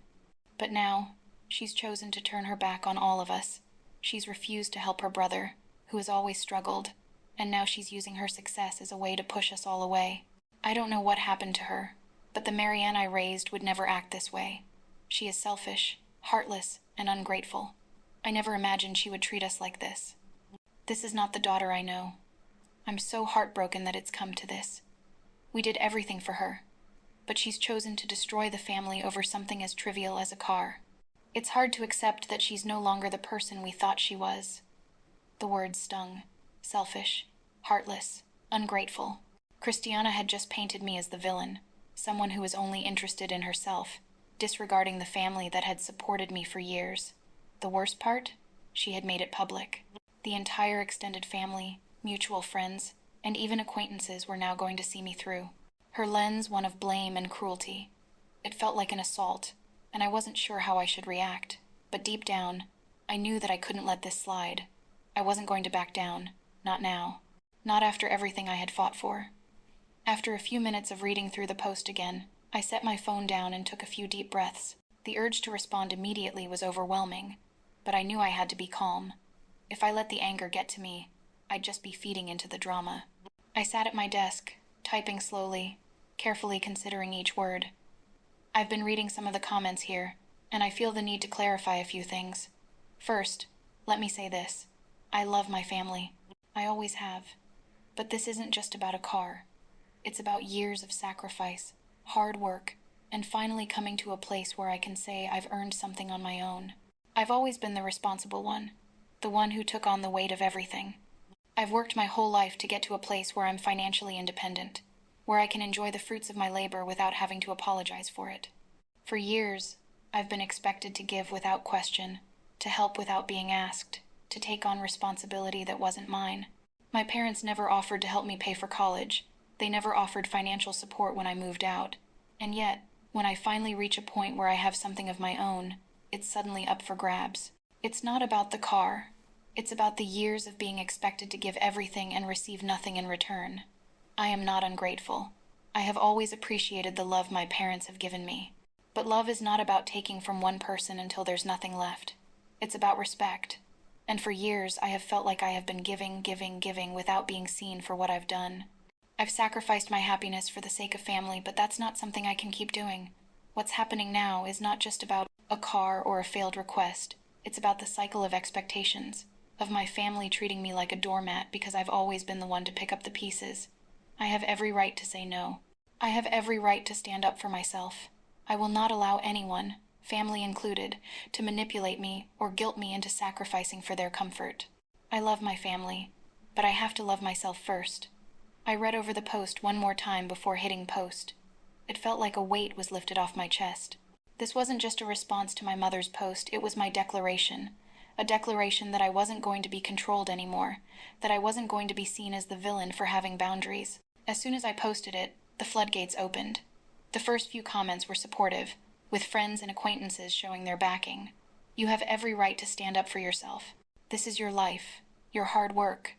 But now, she's chosen to turn her back on all of us. She's refused to help her brother, who has always struggled, and now she's using her success as a way to push us all away. I don't know what happened to her, but the Marianne I raised would never act this way. She is selfish, heartless, and ungrateful. I never imagined she would treat us like this. This is not the daughter I know. I'm so heartbroken that it's come to this. We did everything for her, but she's chosen to destroy the family over something as trivial as a car. It's hard to accept that she's no longer the person we thought she was." The words stung. Selfish, heartless, ungrateful. Christiana had just painted me as the villain, someone who was only interested in herself, disregarding the family that had supported me for years. The worst part? She had made it public. The entire extended family, mutual friends, and even acquaintances were now going to see me through. Her lens one of blame and cruelty. It felt like an assault, and I wasn't sure how I should react. But deep down, I knew that I couldn't let this slide. I wasn't going to back down. Not now. Not after everything I had fought for. After a few minutes of reading through the post again, I set my phone down and took a few deep breaths. The urge to respond immediately was overwhelming, but I knew I had to be calm. If I let the anger get to me, I'd just be feeding into the drama. I sat at my desk, typing slowly, carefully considering each word. I've been reading some of the comments here, and I feel the need to clarify a few things. First, let me say this. I love my family. I always have. But this isn't just about a car. It's about years of sacrifice, hard work, and finally coming to a place where I can say I've earned something on my own. I've always been the responsible one, the one who took on the weight of everything. I've worked my whole life to get to a place where I'm financially independent, where I can enjoy the fruits of my labor without having to apologize for it. For years, I've been expected to give without question, to help without being asked, to take on responsibility that wasn't mine. My parents never offered to help me pay for college. They never offered financial support when I moved out. And yet, when I finally reach a point where I have something of my own, it's suddenly up for grabs. It's not about the car. It's about the years of being expected to give everything and receive nothing in return. I am not ungrateful. I have always appreciated the love my parents have given me. But love is not about taking from one person until there's nothing left. It's about respect. And for years, I have felt like I have been giving without being seen for what I've done. I've sacrificed my happiness for the sake of family, but that's not something I can keep doing. What's happening now is not just about a car or a failed request. It's about the cycle of expectations, of my family treating me like a doormat because I've always been the one to pick up the pieces. I have every right to say no. I have every right to stand up for myself. I will not allow anyone, family included, to manipulate me or guilt me into sacrificing for their comfort. I love my family, but I have to love myself first. I read over the post one more time before hitting post. It felt like a weight was lifted off my chest. This wasn't just a response to my mother's post, it was my declaration. A declaration that I wasn't going to be controlled anymore, that I wasn't going to be seen as the villain for having boundaries. As soon as I posted it, the floodgates opened. The first few comments were supportive, with friends and acquaintances showing their backing. You have every right to stand up for yourself. This is your life, your hard work.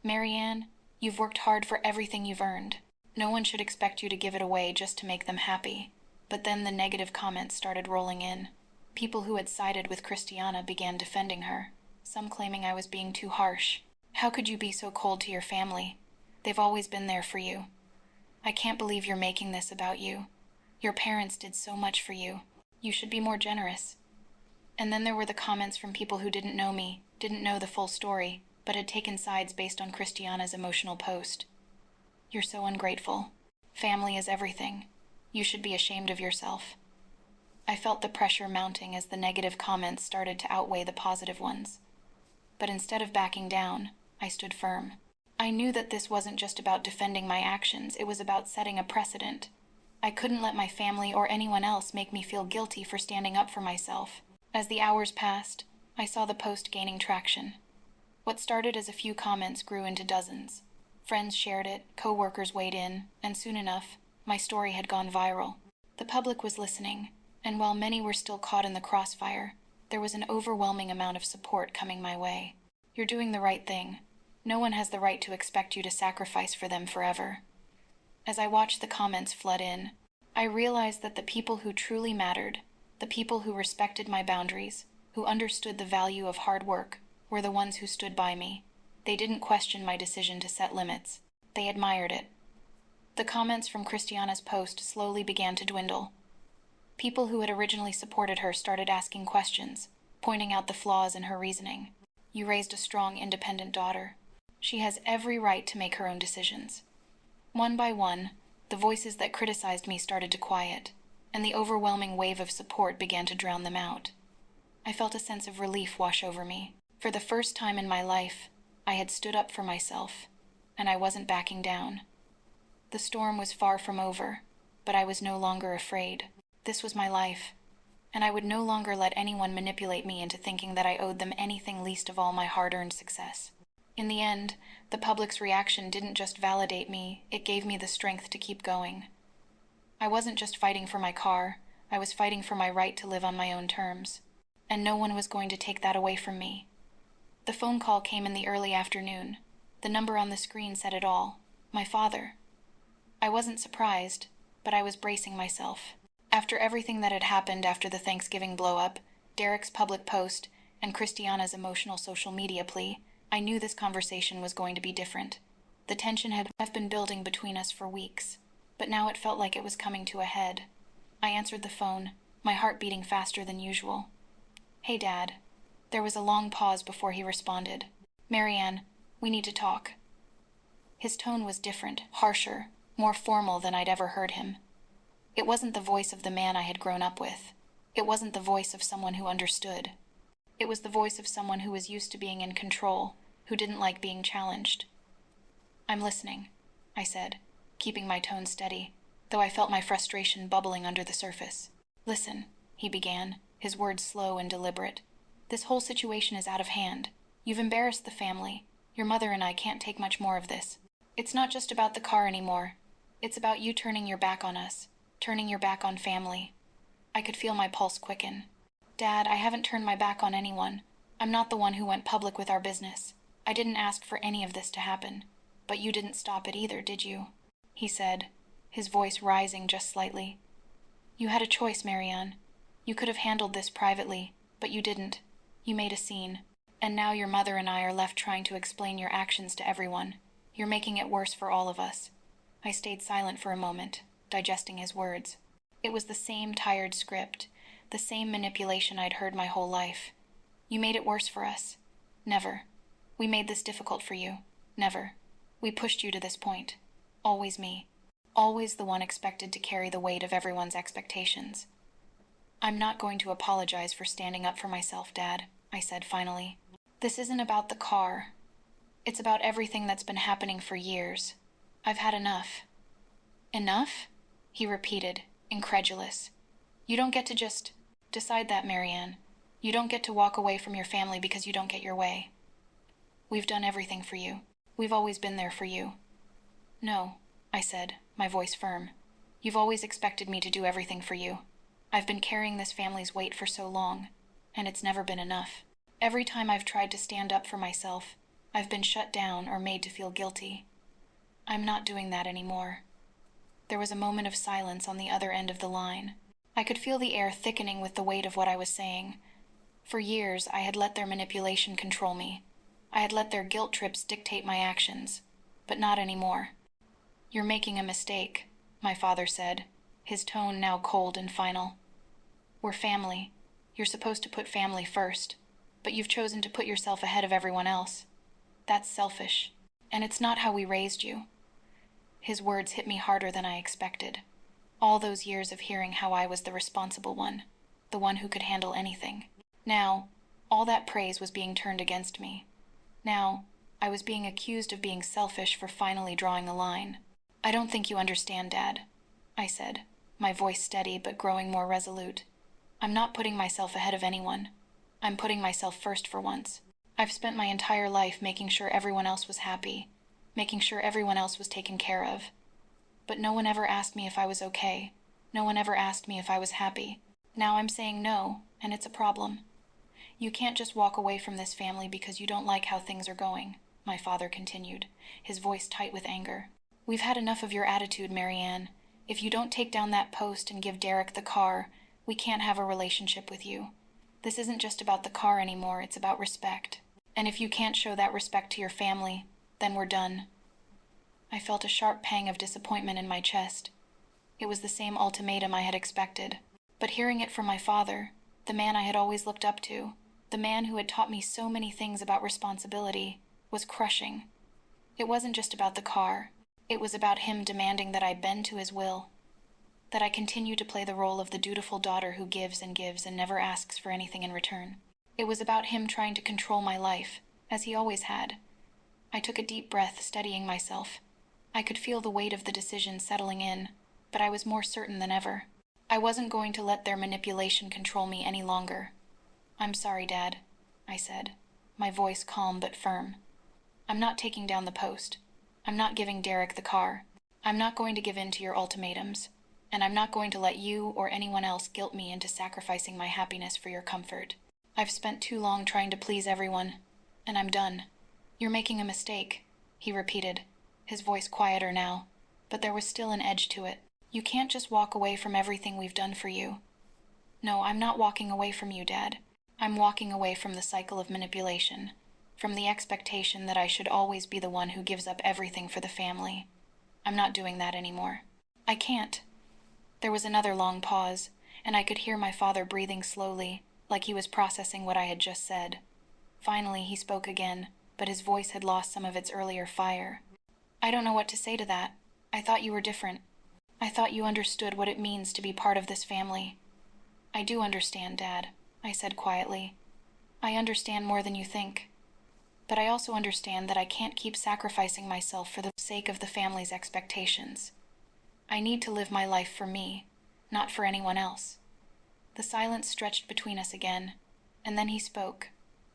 Marianne, you've worked hard for everything you've earned. No one should expect you to give it away just to make them happy. But then the negative comments started rolling in. People who had sided with Christiana began defending her, some claiming I was being too harsh. How could you be so cold to your family? They've always been there for you. I can't believe you're making this about you. Your parents did so much for you. You should be more generous. And then there were the comments from people who didn't know me, didn't know the full story, but had taken sides based on Christiana's emotional post. You're so ungrateful. Family is everything. You should be ashamed of yourself. I felt the pressure mounting as the negative comments started to outweigh the positive ones. But instead of backing down, I stood firm. I knew that this wasn't just about defending my actions, it was about setting a precedent. I couldn't let my family or anyone else make me feel guilty for standing up for myself. As the hours passed, I saw the post gaining traction. What started as a few comments grew into dozens. Friends shared it, co-workers weighed in, and soon enough, my story had gone viral. The public was listening, and while many were still caught in the crossfire, there was an overwhelming amount of support coming my way. You're doing the right thing. No one has the right to expect you to sacrifice for them forever. As I watched the comments flood in, I realized that the people who truly mattered, the people who respected my boundaries, who understood the value of hard work, were the ones who stood by me. They didn't question my decision to set limits. They admired it. The comments from Christiana's post slowly began to dwindle. People who had originally supported her started asking questions, pointing out the flaws in her reasoning. You raised a strong, independent daughter. She has every right to make her own decisions. One by one, the voices that criticized me started to quiet, and the overwhelming wave of support began to drown them out. I felt a sense of relief wash over me. For the first time in my life, I had stood up for myself, and I wasn't backing down. The storm was far from over, but I was no longer afraid. This was my life, and I would no longer let anyone manipulate me into thinking that I owed them anything, least of all my hard-earned success. In the end, the public's reaction didn't just validate me, it gave me the strength to keep going. I wasn't just fighting for my car, I was fighting for my right to live on my own terms, and no one was going to take that away from me. The phone call came in the early afternoon. The number on the screen said it all. My father. I wasn't surprised, but I was bracing myself. After everything that had happened after the Thanksgiving blow-up, Derek's public post, and Christiana's emotional social media plea, I knew this conversation was going to be different. The tension had been building between us for weeks, but now it felt like it was coming to a head. I answered the phone, my heart beating faster than usual. "Hey, Dad." There was a long pause before he responded. "Marianne, we need to talk." His tone was different, harsher, more formal than I'd ever heard him. It wasn't the voice of the man I had grown up with. It wasn't the voice of someone who understood. It was the voice of someone who was used to being in control, who didn't like being challenged. "I'm listening," I said, keeping my tone steady, though I felt my frustration bubbling under the surface. "Listen," he began, his words slow and deliberate. "This whole situation is out of hand. You've embarrassed the family. Your mother and I can't take much more of this. It's not just about the car anymore. It's about you turning your back on us, turning your back on family." I could feel my pulse quicken. "Dad, I haven't turned my back on anyone. I'm not the one who went public with our business. I didn't ask for any of this to happen. But you didn't stop it either, did you?" he said, his voice rising just slightly. "You had a choice, Marianne. You could have handled this privately, but you didn't. You made a scene. And now your mother and I are left trying to explain your actions to everyone. You're making it worse for all of us." I stayed silent for a moment, digesting his words. It was the same tired script, the same manipulation I'd heard my whole life. "You made it worse for us." "Never. We made this difficult for you." "Never. We pushed you to this point." Always me. Always the one expected to carry the weight of everyone's expectations. "I'm not going to apologize for standing up for myself, Dad," I said finally. "This isn't about the car. It's about everything that's been happening for years. I've had enough." "Enough?" he repeated, incredulous. "You don't get to just decide that, Marianne. You don't get to walk away from your family because you don't get your way. We've done everything for you. We've always been there for you." "No," I said, my voice firm. "You've always expected me to do everything for you. I've been carrying this family's weight for so long, and it's never been enough. Every time I've tried to stand up for myself, I've been shut down or made to feel guilty. I'm not doing that anymore." There was a moment of silence on the other end of the line. I could feel the air thickening with the weight of what I was saying. For years, I had let their manipulation control me. I had let their guilt trips dictate my actions, but not anymore. "You're making a mistake," my father said, his tone now cold and final. "We're family. You're supposed to put family first, but you've chosen to put yourself ahead of everyone else. That's selfish, and it's not how we raised you." His words hit me harder than I expected. All those years of hearing how I was the responsible one, the one who could handle anything. Now, all that praise was being turned against me. Now, I was being accused of being selfish for finally drawing a line. "I don't think you understand, Dad," I said, my voice steady but growing more resolute. "I'm not putting myself ahead of anyone. I'm putting myself first for once. I've spent my entire life making sure everyone else was happy, making sure everyone else was taken care of. But no one ever asked me if I was okay. No one ever asked me if I was happy. Now I'm saying no, and it's a problem. You can't just walk away from this family because you don't like how things are going," my father continued, his voice tight with anger. "We've had enough of your attitude, Marianne. If you don't take down that post and give Derek the car, we can't have a relationship with you. This isn't just about the car anymore, it's about respect. And if you can't show that respect to your family, then we're done." I felt a sharp pang of disappointment in my chest. It was the same ultimatum I had expected. But hearing it from my father, the man I had always looked up to, the man who had taught me so many things about responsibility, was crushing. It wasn't just about the car. It was about him demanding that I bend to his will, that I continue to play the role of the dutiful daughter who gives and never asks for anything in return. It was about him trying to control my life, as he always had. I took a deep breath, steadying myself. I could feel the weight of the decision settling in, but I was more certain than ever. I wasn't going to let their manipulation control me any longer. "I'm sorry, Dad," I said, my voice calm but firm. "I'm not taking down the post. I'm not giving Derek the car. I'm not going to give in to your ultimatums. And I'm not going to let you or anyone else guilt me into sacrificing my happiness for your comfort. I've spent too long trying to please everyone, and I'm done." "You're making a mistake," he repeated, his voice quieter now, but there was still an edge to it. "You can't just walk away from everything we've done for you." "No, I'm not walking away from you, Dad. I'm walking away from the cycle of manipulation, from the expectation that I should always be the one who gives up everything for the family. I'm not doing that anymore. I can't." There was another long pause, and I could hear my father breathing slowly, like he was processing what I had just said. Finally, he spoke again, but his voice had lost some of its earlier fire. "I don't know what to say to that. I thought you were different. I thought you understood what it means to be part of this family." "I do understand, Dad," I said quietly. "I understand more than you think. But I also understand that I can't keep sacrificing myself for the sake of the family's expectations. I need to live my life for me, not for anyone else." The silence stretched between us again, and then he spoke,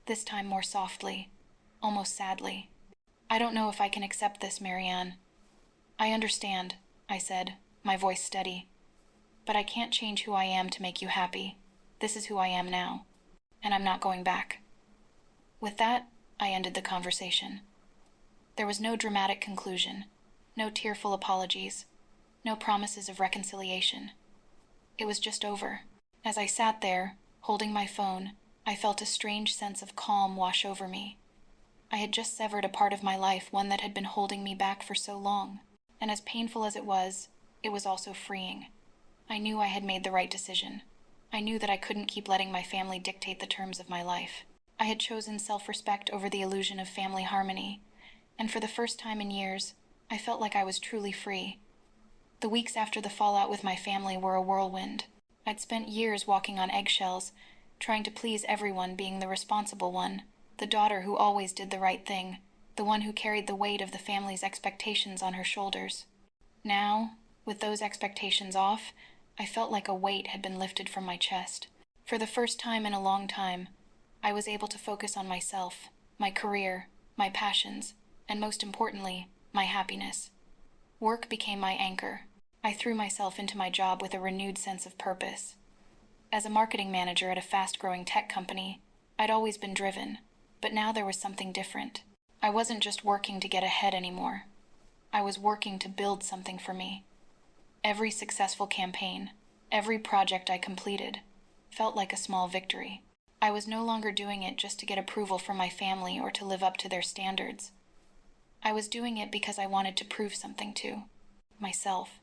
this time more softly, almost sadly. "I don't know if I can accept this, Marianne." "I understand," I said, my voice steady. "But I can't change who I am to make you happy. This is who I am now, and I'm not going back." With that, I ended the conversation. There was no dramatic conclusion, no tearful apologies, no promises of reconciliation. It was just over. As I sat there, holding my phone, I felt a strange sense of calm wash over me. I had just severed a part of my life, one that had been holding me back for so long, and as painful as it was also freeing. I knew I had made the right decision. I knew that I couldn't keep letting my family dictate the terms of my life. I had chosen self-respect over the illusion of family harmony, and for the first time in years, I felt like I was truly free. The weeks after the fallout with my family were a whirlwind. I'd spent years walking on eggshells, trying to please everyone, being the responsible one, the daughter who always did the right thing, the one who carried the weight of the family's expectations on her shoulders. Now, with those expectations off, I felt like a weight had been lifted from my chest. For the first time in a long time, I was able to focus on myself, my career, my passions, and most importantly, my happiness. Work became my anchor. I threw myself into my job with a renewed sense of purpose. As a marketing manager at a fast-growing tech company, I'd always been driven, but now there was something different. I wasn't just working to get ahead anymore. I was working to build something for me. Every successful campaign, every project I completed, felt like a small victory. I was no longer doing it just to get approval from my family or to live up to their standards. I was doing it because I wanted to prove something to myself.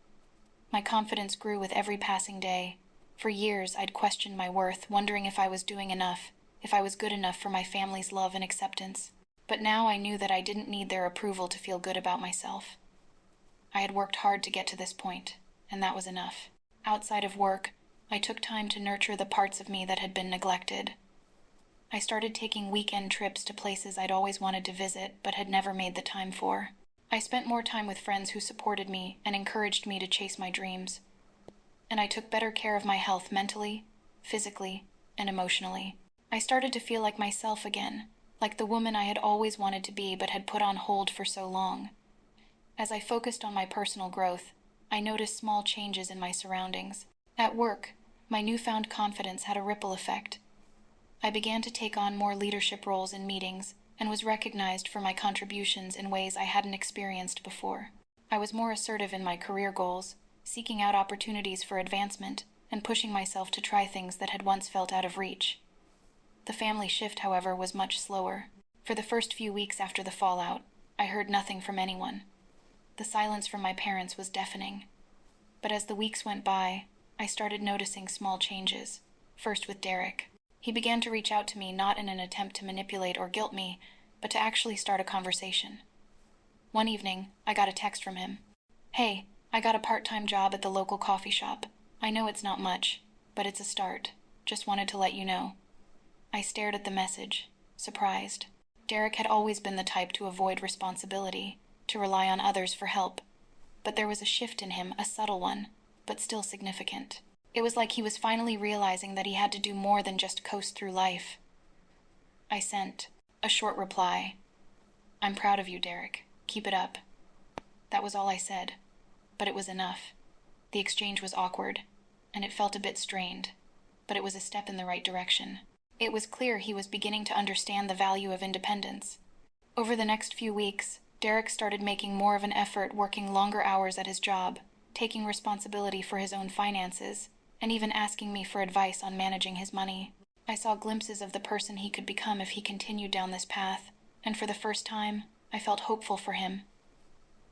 My confidence grew with every passing day. For years, I'd questioned my worth, wondering if I was doing enough, if I was good enough for my family's love and acceptance. But now I knew that I didn't need their approval to feel good about myself. I had worked hard to get to this point, and that was enough. Outside of work, I took time to nurture the parts of me that had been neglected. I started taking weekend trips to places I'd always wanted to visit but had never made the time for. I spent more time with friends who supported me and encouraged me to chase my dreams. And I took better care of my health mentally, physically, and emotionally. I started to feel like myself again, like the woman I had always wanted to be but had put on hold for so long. As I focused on my personal growth, I noticed small changes in my surroundings. At work, my newfound confidence had a ripple effect. I began to take on more leadership roles in meetings and was recognized for my contributions in ways I hadn't experienced before. I was more assertive in my career goals, seeking out opportunities for advancement and pushing myself to try things that had once felt out of reach. The family shift, however, was much slower. For the first few weeks after the fallout, I heard nothing from anyone. The silence from my parents was deafening. But as the weeks went by, I started noticing small changes, first with Derek. He began to reach out to me not in an attempt to manipulate or guilt me, but to actually start a conversation. One evening, I got a text from him. "Hey, I got a part-time job at the local coffee shop. I know it's not much, but it's a start. Just wanted to let you know." I stared at the message, surprised. Derek had always been the type to avoid responsibility, to rely on others for help. But there was a shift in him, a subtle one, but still significant. It was like he was finally realizing that he had to do more than just coast through life. I sent a short reply. "I'm proud of you, Derek. Keep it up." That was all I said, but it was enough. The exchange was awkward, and it felt a bit strained, but it was a step in the right direction. It was clear he was beginning to understand the value of independence. Over the next few weeks, Derek started making more of an effort, working longer hours at his job, taking responsibility for his own finances, and even asking me for advice on managing his money. I saw glimpses of the person he could become if he continued down this path, and for the first time, I felt hopeful for him.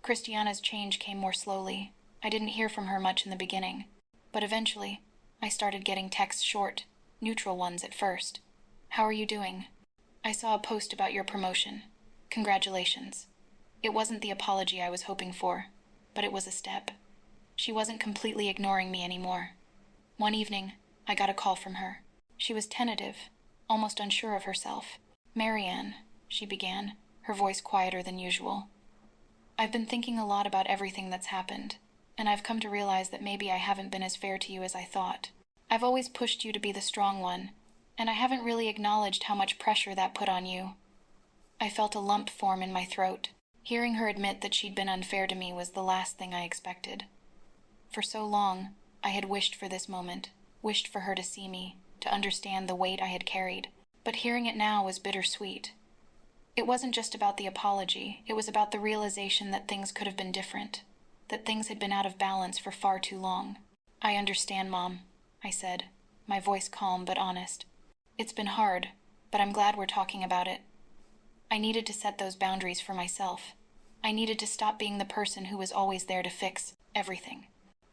Christiana's change came more slowly. I didn't hear from her much in the beginning, but eventually, I started getting texts, short, neutral ones at first. "How are you doing? I saw a post about your promotion. Congratulations." It wasn't the apology I was hoping for, but it was a step. She wasn't completely ignoring me anymore. One evening, I got a call from her. She was tentative, almost unsure of herself. "Marianne," she began, her voice quieter than usual. "I've been thinking a lot about everything that's happened, and I've come to realize that maybe I haven't been as fair to you as I thought. I've always pushed you to be the strong one, and I haven't really acknowledged how much pressure that put on you." I felt a lump form in my throat. Hearing her admit that she'd been unfair to me was the last thing I expected. For so long, I had wished for this moment, wished for her to see me, to understand the weight I had carried, but hearing it now was bittersweet. It wasn't just about the apology, it was about the realization that things could have been different, that things had been out of balance for far too long. "I understand, Mom," I said, my voice calm but honest. "It's been hard, but I'm glad we're talking about it. I needed to set those boundaries for myself. I needed to stop being the person who was always there to fix everything.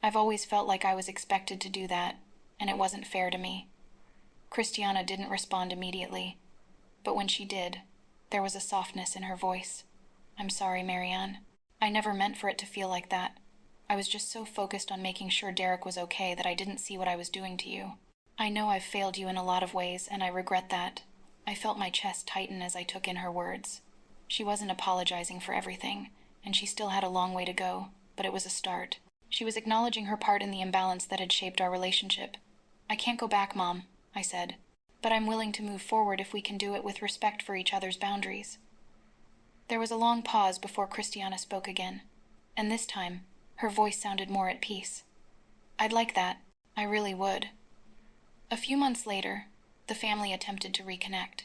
I've always felt like I was expected to do that, and it wasn't fair to me." Christiana didn't respond immediately, but when she did, there was a softness in her voice. "I'm sorry, Marianne. I never meant for it to feel like that. I was just so focused on making sure Derek was okay that I didn't see what I was doing to you. I know I've failed you in a lot of ways, and I regret that." I felt my chest tighten as I took in her words. She wasn't apologizing for everything, and she still had a long way to go, but it was a start. She was acknowledging her part in the imbalance that had shaped our relationship. "I can't go back, Mom," I said, "but I'm willing to move forward if we can do it with respect for each other's boundaries." There was a long pause before Christiana spoke again, and this time, her voice sounded more at peace. "I'd like that. I really would." A few months later, the family attempted to reconnect.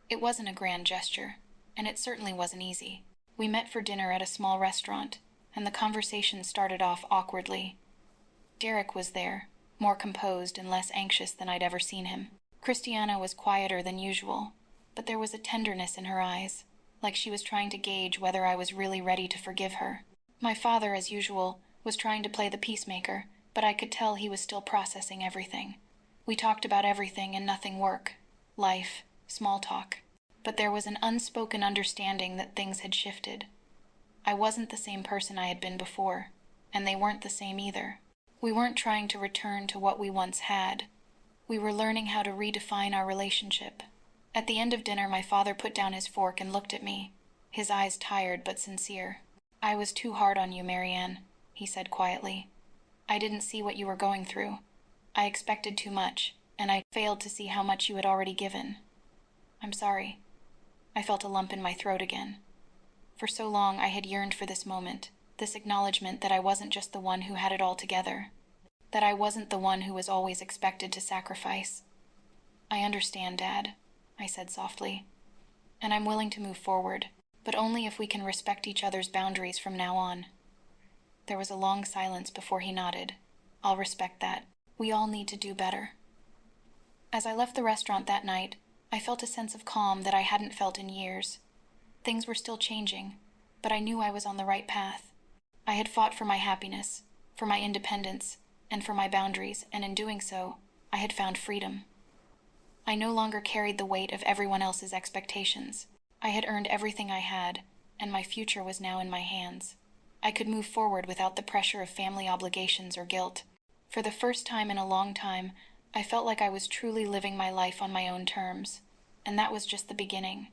It wasn't a grand gesture, and it certainly wasn't easy. We met for dinner at a small restaurant, and the conversation started off awkwardly. Derek was there, more composed and less anxious than I'd ever seen him. Christiana was quieter than usual, but there was a tenderness in her eyes, like she was trying to gauge whether I was really ready to forgive her. My father, as usual, was trying to play the peacemaker, but I could tell he was still processing everything. We talked about everything and nothing: work, life, small talk. But there was an unspoken understanding that things had shifted. I wasn't the same person I had been before, and they weren't the same either. We weren't trying to return to what we once had. We were learning how to redefine our relationship. At the end of dinner, my father put down his fork and looked at me, his eyes tired but sincere. "I was too hard on you, Marianne," he said quietly. "I didn't see what you were going through. I expected too much, and I failed to see how much you had already given. I'm sorry." I felt a lump in my throat again. For so long I had yearned for this moment, this acknowledgement that I wasn't just the one who had it all together, that I wasn't the one who was always expected to sacrifice. "I understand, Dad," I said softly, "and I'm willing to move forward, but only if we can respect each other's boundaries from now on." There was a long silence before he nodded. "I'll respect that. We all need to do better." As I left the restaurant that night, I felt a sense of calm that I hadn't felt in years. Things were still changing, but I knew I was on the right path. I had fought for my happiness, for my independence, and for my boundaries, and in doing so, I had found freedom. I no longer carried the weight of everyone else's expectations. I had earned everything I had, and my future was now in my hands. I could move forward without the pressure of family obligations or guilt. For the first time in a long time, I felt like I was truly living my life on my own terms, and that was just the beginning.